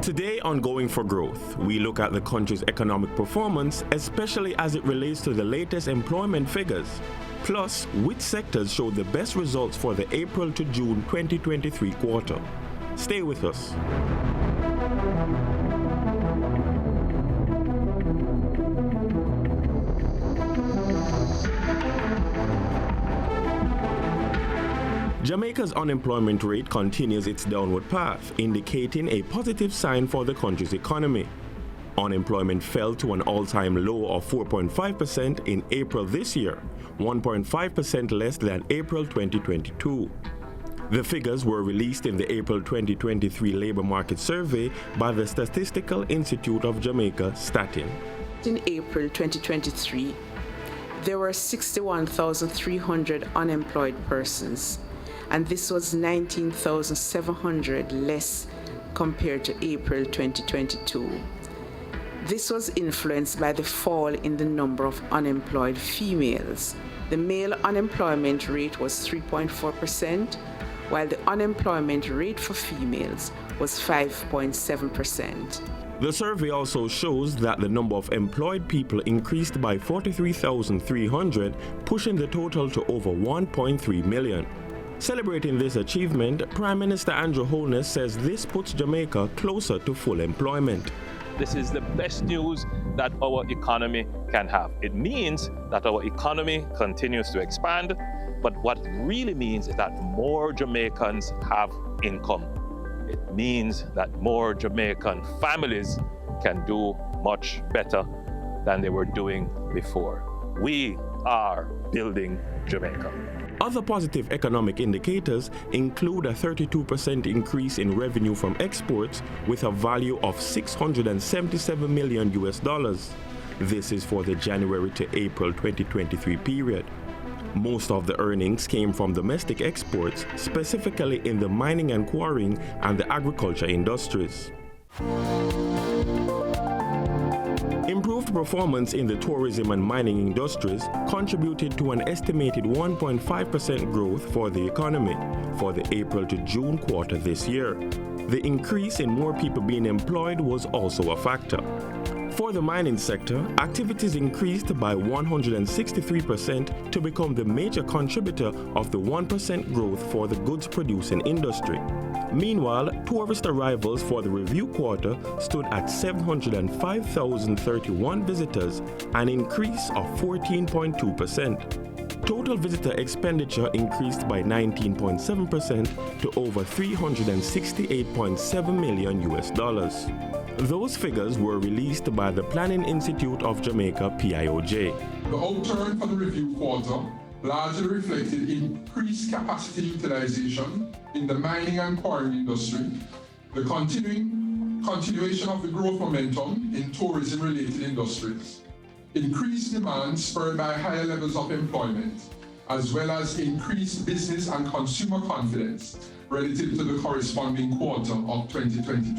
Today on Going for Growth, we look at the country's economic performance, especially as it relates to the latest employment figures. Plus, which sectors showed the best results for the April to June 2023 quarter. Stay with us. Jamaica's unemployment rate continues its downward path, indicating a positive sign for the country's economy. Unemployment fell to an all-time low of 4.5% in April this year, 1.5% less than April 2022. The figures were released in the April 2023 Labor Market Survey by the Statistical Institute of Jamaica, Statin. In April 2023, there were 61,300 unemployed persons, and this was 19,700 less compared to April 2022. This was influenced by the fall in the number of unemployed females. The male unemployment rate was 3.4%, while the unemployment rate for females was 5.7%. The survey also shows that the number of employed people increased by 43,300, pushing the total to over 1.3 million. Celebrating this achievement, Prime Minister Andrew Holness says this puts Jamaica closer to full employment. This is the best news that our economy can have. It means that our economy continues to expand, but what it really means is that more Jamaicans have income. It means that more Jamaican families can do much better than they were doing before. We are building Jamaica. Other positive economic indicators include a 32% increase in revenue from exports with a value of $677 million. This is for the January to April 2023 period. Most of the earnings came from domestic exports, specifically in the mining and quarrying and the agriculture industries. Improved performance in the tourism and mining industries contributed to an estimated 1.5% growth for the economy for the April to June quarter this year. The increase in more people being employed was also a factor. For the mining sector, activities increased by 163% to become the major contributor of the 1% growth for the goods-producing industry. Meanwhile, tourist arrivals for the review quarter stood at 705,031 visitors, an increase of 14.2%. Total visitor expenditure increased by 19.7% to over $368.7 million. Those figures were released by the Planning Institute of Jamaica, PIOJ. The outturn for the review quarter largely reflected increased capacity utilization in the mining and quarrying industry, the continuation of the growth momentum in tourism-related industries, increased demand spurred by higher levels of employment, as well as increased business and consumer confidence relative to the corresponding quarter of 2022.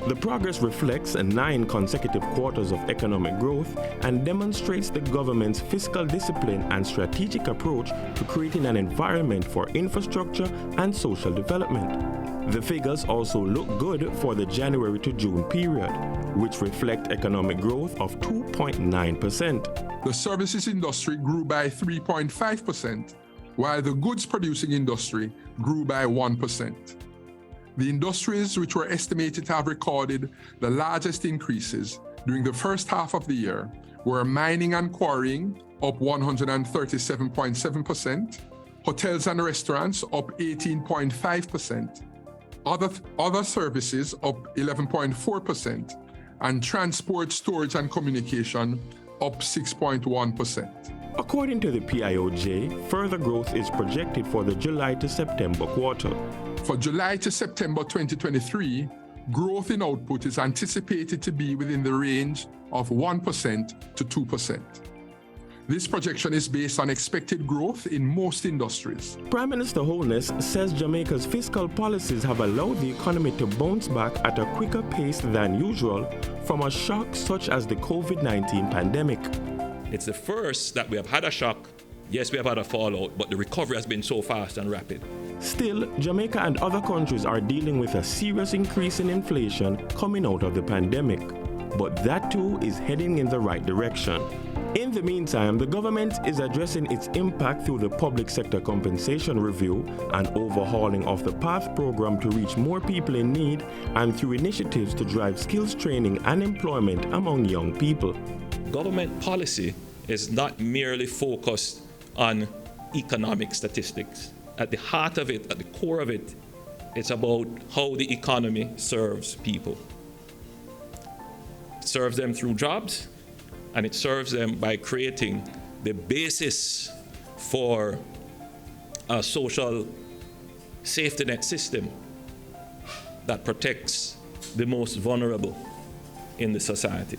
The progress reflects 9 consecutive quarters of economic growth and demonstrates the government's fiscal discipline and strategic approach to creating an environment for infrastructure and social development. The figures also look good for the January to June period, which reflect economic growth of 2.9%. The services industry grew by 3.5%, while the goods-producing industry grew by 1%. The industries which were estimated to have recorded the largest increases during the first half of the year were mining and quarrying, up 137.7%, hotels and restaurants, up 18.5%, other services, up 11.4%, and transport, storage, and communication, up 6.1%. According to the PIOJ, further growth is projected for the July to September quarter. For July to September 2023, growth in output is anticipated to be within the range of 1% to 2%. This projection is based on expected growth in most industries. Prime Minister Holness says Jamaica's fiscal policies have allowed the economy to bounce back at a quicker pace than usual from a shock such as the COVID-19 pandemic. It's the first that we have had a shock. Yes, we have had a fallout, but the recovery has been so fast and rapid. Still, Jamaica and other countries are dealing with a serious increase in inflation coming out of the pandemic. But that too is heading in the right direction. In the meantime, the government is addressing its impact through the public sector compensation review and overhauling of the PATH program to reach more people in need, and through initiatives to drive skills training and employment among young people. Government policy is not merely focused on economic statistics. At the heart of it, at the core of it, it's about how the economy serves people. It serves them through jobs, and it serves them by creating the basis for a social safety net system that protects the most vulnerable in the society.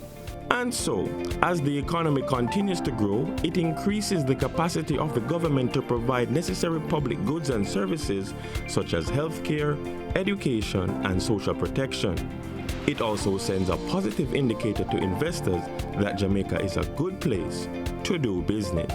And so, as the economy continues to grow, it increases the capacity of the government to provide necessary public goods and services such as healthcare, education, and social protection. It also sends a positive indicator to investors that Jamaica is a good place to do business.